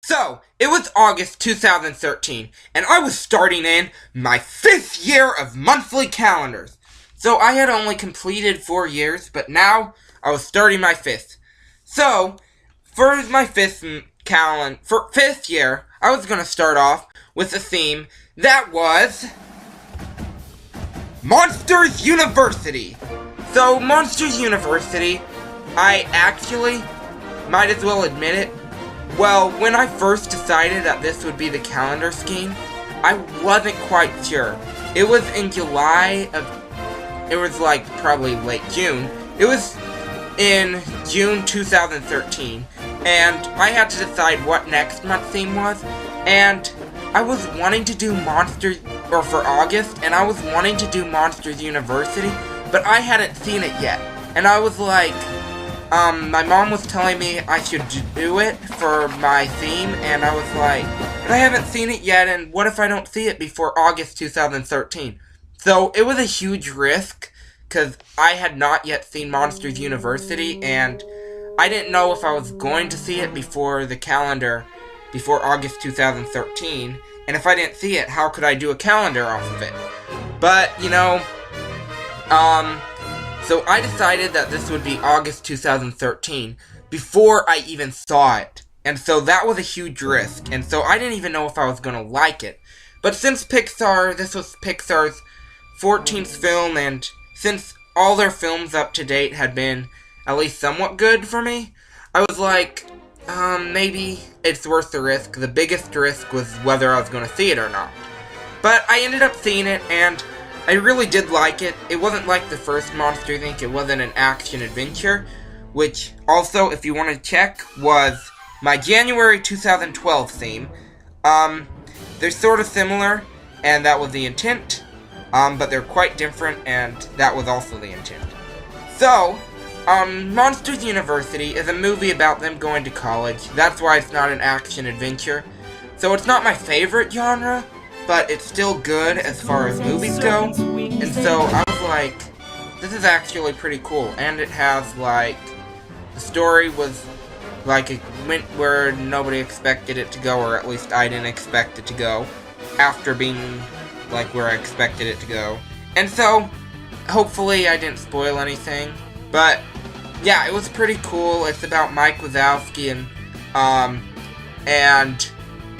So, it was August 2013, and I was starting in my 5th year of monthly calendars. So, I had only completed 4 years, but now I was starting my 5th. So, for my 5th year, I was going to start off with a theme that was Monsters University. So, Monsters University, I actually might as well admit it. Well, when I first decided that this would be the calendar scheme, I wasn't quite sure. It was in July of, it was like probably late June. It was in June 2013, and I had to decide what next month's theme was, and I was wanting to do Monsters, or for August, and I was wanting to do Monsters University, but I hadn't seen it yet, and I was like, my mom was telling me I should do it for my theme, and I was like, but I haven't seen it yet, and what if I don't see it before August 2013? So, it was a huge risk, because I had not yet seen Monsters University, and I didn't know if I was going to see it before the calendar, before August 2013, and if I didn't see it, how could I do a calendar off of it? But, you know, so I decided that this would be August 2013 before I even saw it. And so that was a huge risk. And so I didn't even know if I was going to like it. But since Pixar, this was Pixar's 14th film, and since all their films up to date had been at least somewhat good for me, I was like, maybe it's worth the risk. The biggest risk was whether I was going to see it or not. But I ended up seeing it, and I really did like it. It wasn't like the first Monsters Inc. It wasn't an action-adventure, which also, if you want to check, was my January 2012 theme. They're sort of similar, and that was the intent, but they're quite different, and that was also the intent. So, Monsters University is a movie about them going to college. That's why it's not an action-adventure. So it's not my favorite genre, but it's still good as far as movies go, and so I was like, this is actually pretty cool, and it has, like, the story was, like, it went where nobody expected it to go, or at least I didn't expect it to go, after being, like, where I expected it to go, and so, hopefully I didn't spoil anything, but, yeah, it was pretty cool. It's about Mike Wazowski and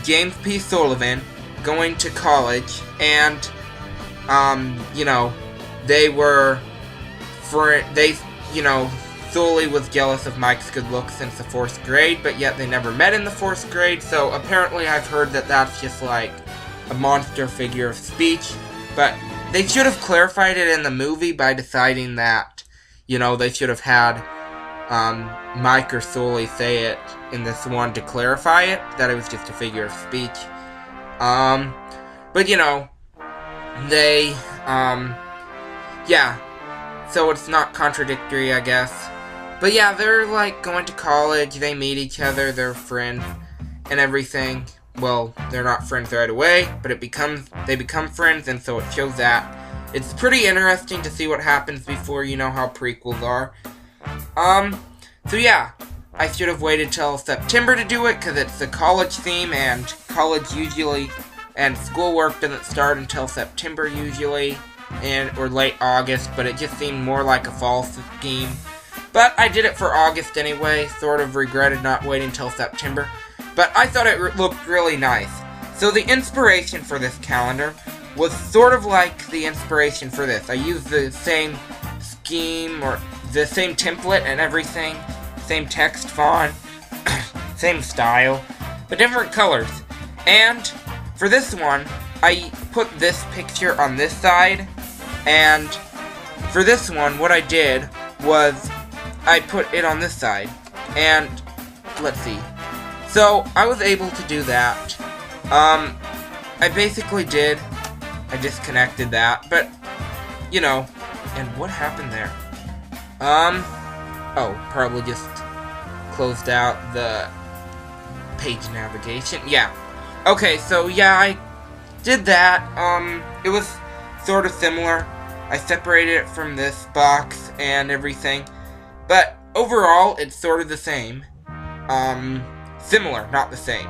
James P. Sullivan going to college, and, you know, Sully was jealous of Mike's good looks since the 4th grade, but yet they never met in the 4th grade, so apparently I've heard that that's just, like, a monster figure of speech, but they should have clarified it in the movie by deciding that, you know, they should have had, Mike or Sully say it in this one to clarify it, that it was just a figure of speech. But you know, they, yeah, so it's not contradictory, I guess. But yeah, they're, like, going to college, they meet each other, they're friends, and everything. Well, they're not friends right away, but they become friends, and so it shows that. It's pretty interesting to see what happens before you know how prequels are. So yeah, I should have waited till September to do it, because it's a college theme, and college usually, and schoolwork doesn't start until September usually, or late August, but it just seemed more like a fall scheme. But I did it for August anyway, sort of regretted not waiting till September, but I thought it looked really nice. So the inspiration for this calendar was sort of like the inspiration for this. I used the same scheme, or the same template and everything, same text font, same style, but different colors. And for this one, I put this picture on this side, and for this one, what I did was I put it on this side, and let's see. So, I was able to do that. I basically did. I disconnected that, but, you know, and what happened there? Oh, probably just closed out the page navigation. Yeah. Okay, so yeah, I did that. It was sort of similar. I separated it from this box and everything, but overall, it's sort of the same. Similar, not the same.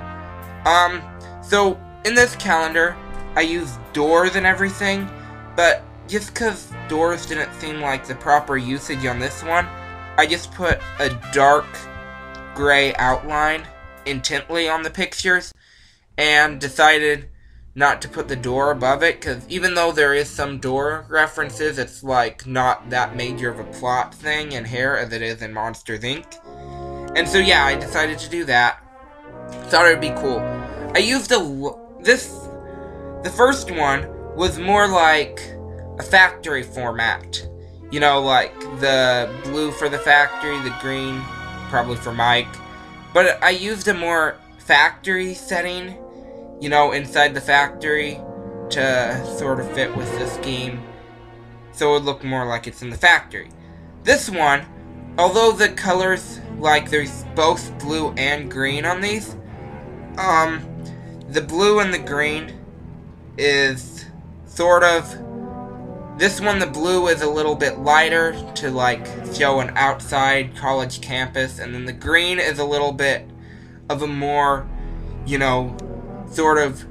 So in this calendar, I used doors and everything, but just because doors didn't seem like the proper usage on this one, I just put a dark gray outline intently on the pictures, and decided not to put the door above it, because even though there is some door references, it's like not that major of a plot thing in here as it is in Monsters, Inc. And so yeah, I decided to do that. Thought it would be cool. I used the first one was more like a factory format. You know, like the blue for the factory, the green probably for Mike. But I used a more factory setting, you know, inside the factory to sort of fit with this game, so it would look more like it's in the factory. This one, although the colors, like there's both blue and green on these, the blue and the green is sort of, this one the blue is a little bit lighter to like show an outside college campus, and then the green is a little bit of a more, you know, sort of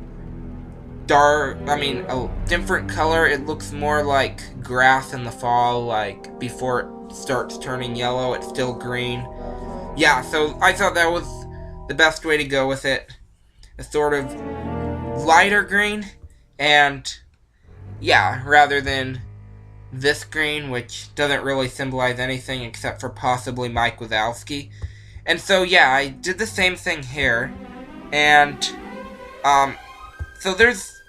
dark, a different color. It looks more like grass in the fall, like before it starts turning yellow, it's still green. Yeah, so I thought that was the best way to go with it. A sort of lighter green, and yeah, rather than this green, which doesn't really symbolize anything except for possibly Mike Wazowski. And so yeah, I did the same thing here, and so there's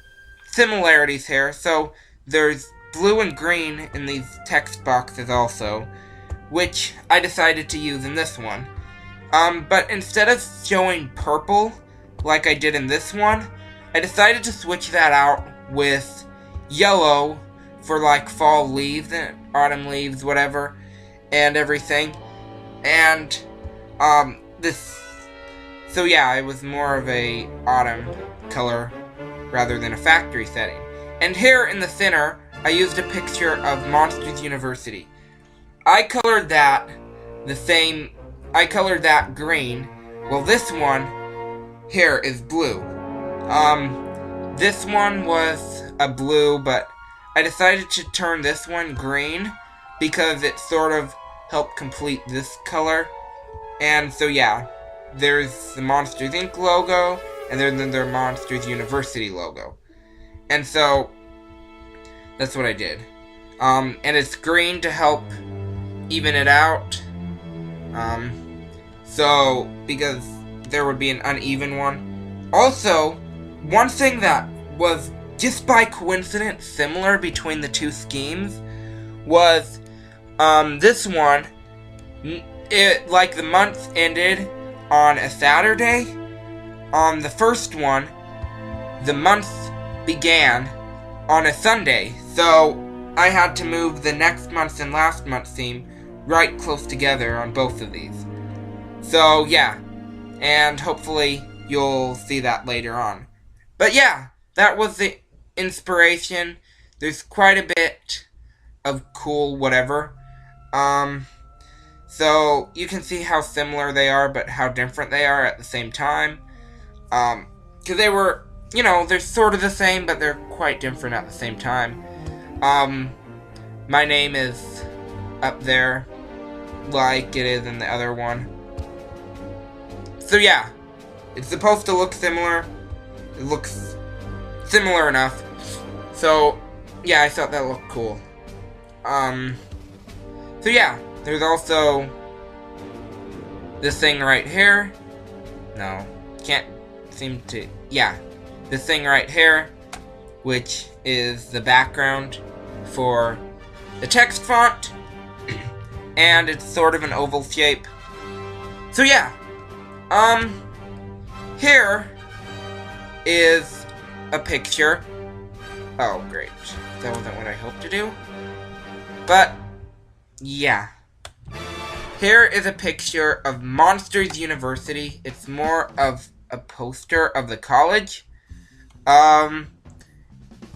similarities here. So there's blue and green in these text boxes also, which I decided to use in this one. But instead of showing purple like I did in this one, I decided to switch that out with yellow for like fall leaves and autumn leaves, whatever, and everything. And so yeah, it was more of a autumn color rather than a factory setting. And here in the center, I used a picture of Monsters University. I colored that green. Well, this one here is blue. This one was a blue, but I decided to turn this one green because it sort of helped complete this color. And so yeah, there's the Monsters Inc. logo, and then the Monsters University logo. And so that's what I did. And it's green to help even it out. So because there would be an uneven one. Also, one thing that was just by coincidence similar between the two schemes was this one, like the month ended on a Saturday. On the first one, the month began on a Sunday, so I had to move the next month's and last month's theme right close together on both of these. So yeah, and hopefully you'll see that later on. But yeah, that was the inspiration. There's quite a bit of cool whatever. So you can see how similar they are, but how different they are at the same time. Because they were, you know, they're sort of the same, but they're quite different at the same time. My name is up there, like it is in the other one. So yeah, it's supposed to look similar. It looks similar enough. So yeah, I thought that looked cool. So yeah, there's also this thing right here. No, can't seem to. Yeah, this thing right here, which is the background for the text font, and it's sort of an oval shape. So yeah, here is a picture. Oh great, that wasn't what I hoped to do. But yeah, here is a picture of Monsters University. It's more of a poster of the college.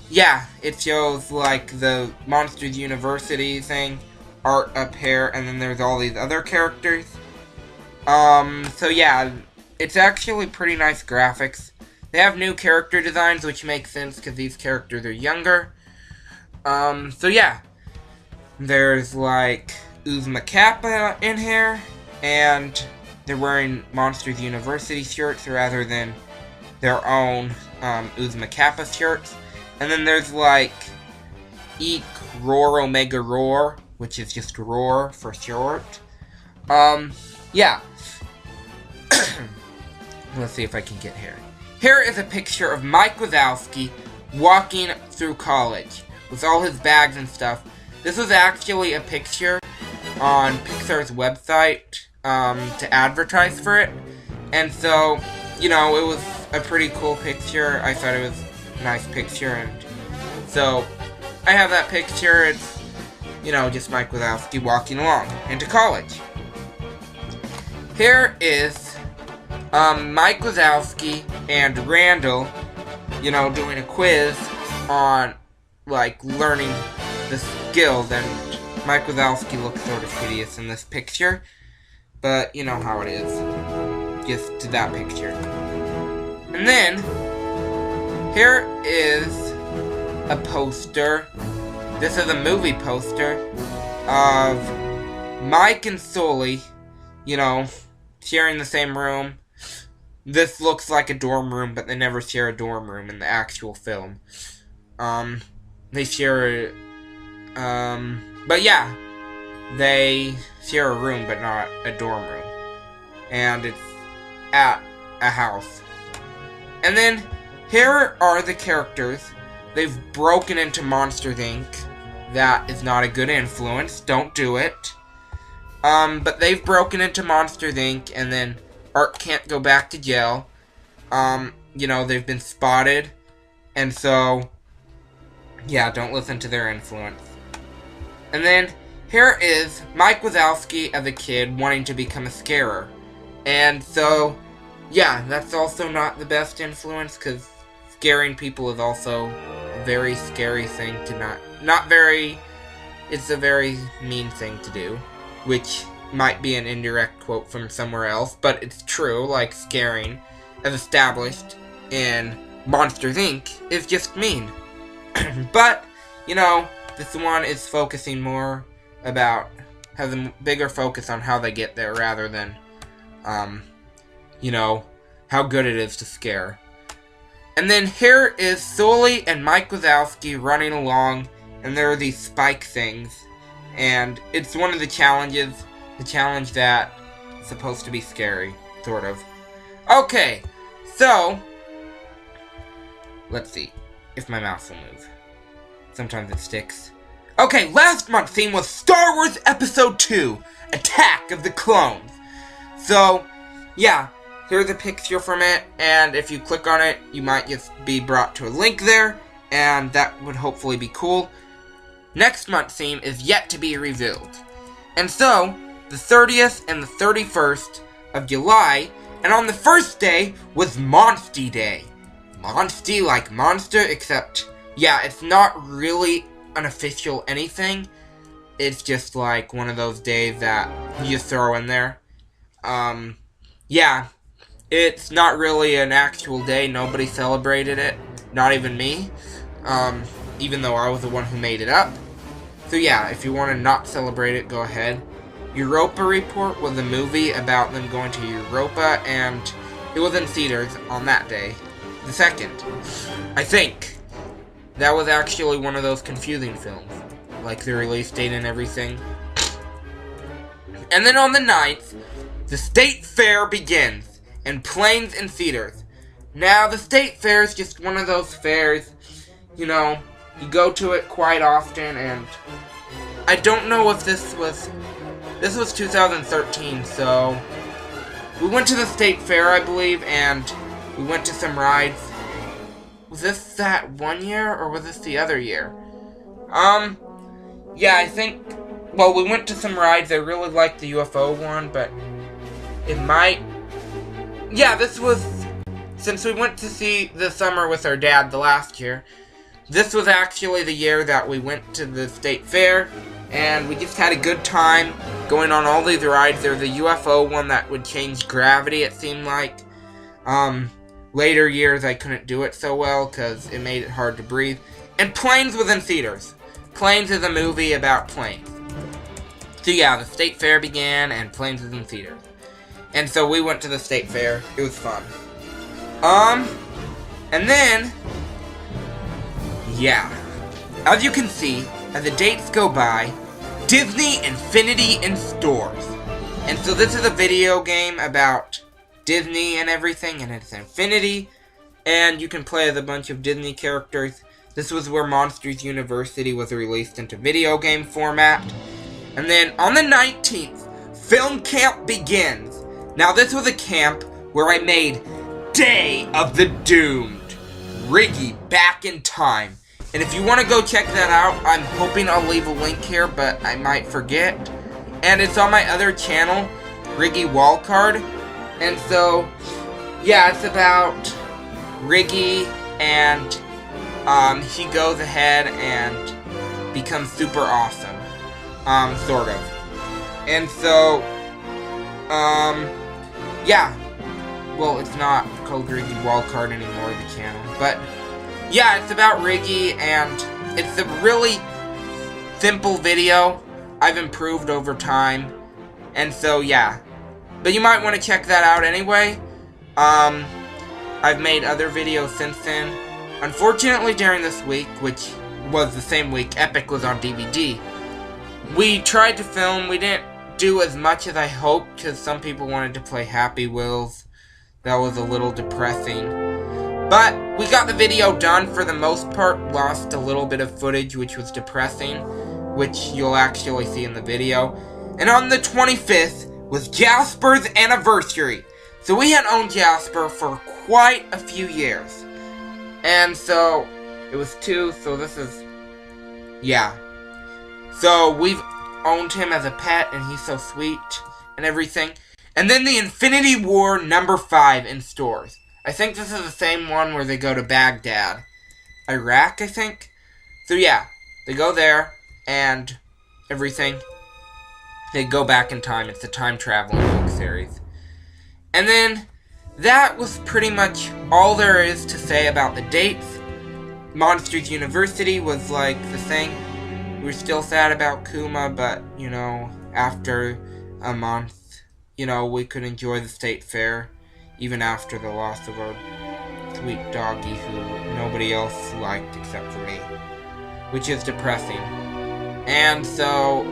Yeah, it shows like the Monsters University thing, art up here, and then there's all these other characters. So yeah, it's actually pretty nice graphics. They have new character designs, which makes sense because these characters are younger. So yeah. There's like Uzma Kappa in here, and they're wearing Monsters University shirts rather than their own Uzma Kappa shirts. And then there's like Eek Roar Omega Roar, which is just Roar for short. Yeah. Let's see if I can get here. Here is a picture of Mike Wazowski walking through college with all his bags and stuff. This was actually a picture on Pixar's website to advertise for it. And so, you know, it was a pretty cool picture. I thought it was a nice picture, and so I have that picture. It's, you know, just Mike Wazowski walking along into college. Here is Mike Wazowski and Randall, you know, doing a quiz on, like, learning the skills, and Mike Wazowski looks sort of hideous in this picture, but you know how it is. Just to that picture. And then, here is a poster. This is a movie poster of Mike and Sully, you know, sharing the same room. This looks like a dorm room, but they never share a dorm room in the actual film. They share, but yeah, they share a room, but not a dorm room. And it's at a house. And then, here are the characters. They've broken into Monsters, Inc. That is not a good influence. Don't do it. But they've broken into Monsters, Inc. And then Art can't go back to jail. You know, they've been spotted. And so, yeah, don't listen to their influence. And then, here is Mike Wazowski as a kid wanting to become a scarer. And so, yeah, that's also not the best influence, because scaring people is also a very scary thing to it's a very mean thing to do, which might be an indirect quote from somewhere else, but it's true, like scaring, as established in Monsters, Inc., is just mean. But, you know, this one is focusing more about, has a bigger focus on how they get there rather than, you know, how good it is to scare. And then here is Sully and Mike Wazowski running along, and there are these spike things, and it's one of the challenges, the challenge that is supposed to be scary, sort of. Okay, so, let's see if my mouse will move. Sometimes it sticks. Okay, last month's theme was Star Wars Episode 2, Attack of the Clones. So, yeah, here's a picture from it, and if you click on it, you might just be brought to a link there, and that would hopefully be cool. Next month's theme is yet to be revealed. And so, the 30th and the 31st of July, and on the first day was Monsty Day. Monsty like monster, except, yeah, it's not really an official anything. It's just like one of those days that you just throw in there. Yeah, it's not really an actual day. Nobody celebrated it. Not even me. Even though I was the one who made it up. So yeah, if you want to not celebrate it, go ahead. Europa Report was a movie about them going to Europa, and it was in theaters on that day. The 2nd. I think. That was actually one of those confusing films. Like the release date and everything. And then on the 9th, the State Fair begins, and planes in theaters. Now, the State Fair is just one of those fairs, you know, you go to it quite often, and I don't know if this was 2013, so we went to the State Fair, I believe, and we went to some rides. Was this that one year, or was this the other year? Yeah, I think, well, we went to some rides. I really liked the UFO one, but it might, yeah, this was, since we went to see the summer with our dad the last year, this was actually the year that we went to the State Fair, and we just had a good time going on all these rides. There was a UFO one that would change gravity, it seemed like. later years I couldn't do it so well because it made it hard to breathe. And Planes was in theaters. Planes is a movie about planes. So yeah, the state fair began and Planes was in theaters. And so we went to the state fair. It was fun. And then, yeah. As you can see, as the dates go by, Disney Infinity in stores. And so this is a video game about Disney and everything, and it's Infinity. And you can play as a bunch of Disney characters. This was where Monsters University was released into video game format. And then on the 19th, Film Camp begins. Now this was a camp where I made Day of the Doomed, Riggy Back in Time. And if you want to go check that out, I'm hoping I'll leave a link here, but I might forget. And it's on my other channel, Riggy Wallcard. And so, yeah, it's about Riggy, and he goes ahead and becomes super awesome. Sort of. And so, yeah. Well, it's not called Riggy Wallcard anymore, the channel. But, yeah, it's about Riggy, and it's a really simple video. I've improved over time. And so, yeah. But you might want to check that out anyway. I've made other videos since then. Unfortunately, during this week, which was the same week Epic was on DVD, we tried to film. We didn't do as much as I hoped, because some people wanted to play Happy Wheels. That was a little depressing. But we got the video done for the most part. Lost a little bit of footage, which was depressing, which you'll actually see in the video. And on the 25th was Jasper's anniversary. So we had owned Jasper for quite a few years. And so, it was 2, so this is, yeah. So we've owned him as a pet, and he's so sweet, and everything. And then the Infinity War #5 in stores. I think this is the same one where they go to Baghdad. Iraq, I think? So yeah, they go there, and everything. They go back in time. It's a time-traveling book series. And then, that was pretty much all there is to say about the dates. Monsters University was like the thing. We were still sad about Kuma, but, you know, after a month, you know, we could enjoy the state fair, even after the loss of our sweet doggy who nobody else liked except for me, which is depressing. And so,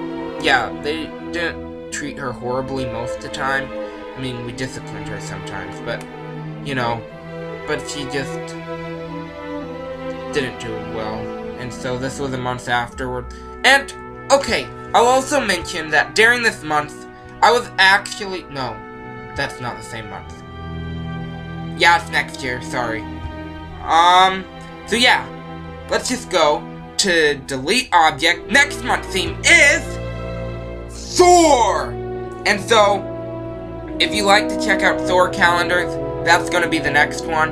yeah, they didn't treat her horribly most of the time. I mean, we disciplined her sometimes, but, you know, but she just didn't do well. And so this was a month afterward. And, okay, I'll also mention that during this month, I was actually, no, that's not the same month. Yeah, it's next year, sorry. So yeah, let's just go to delete object. Next month's theme is Thor! And so, if you like to check out Thor calendars, that's going to be the next one.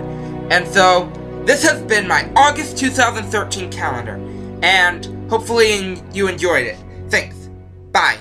And so, this has been my August 2013 calendar, and hopefully you enjoyed it. Thanks. Bye.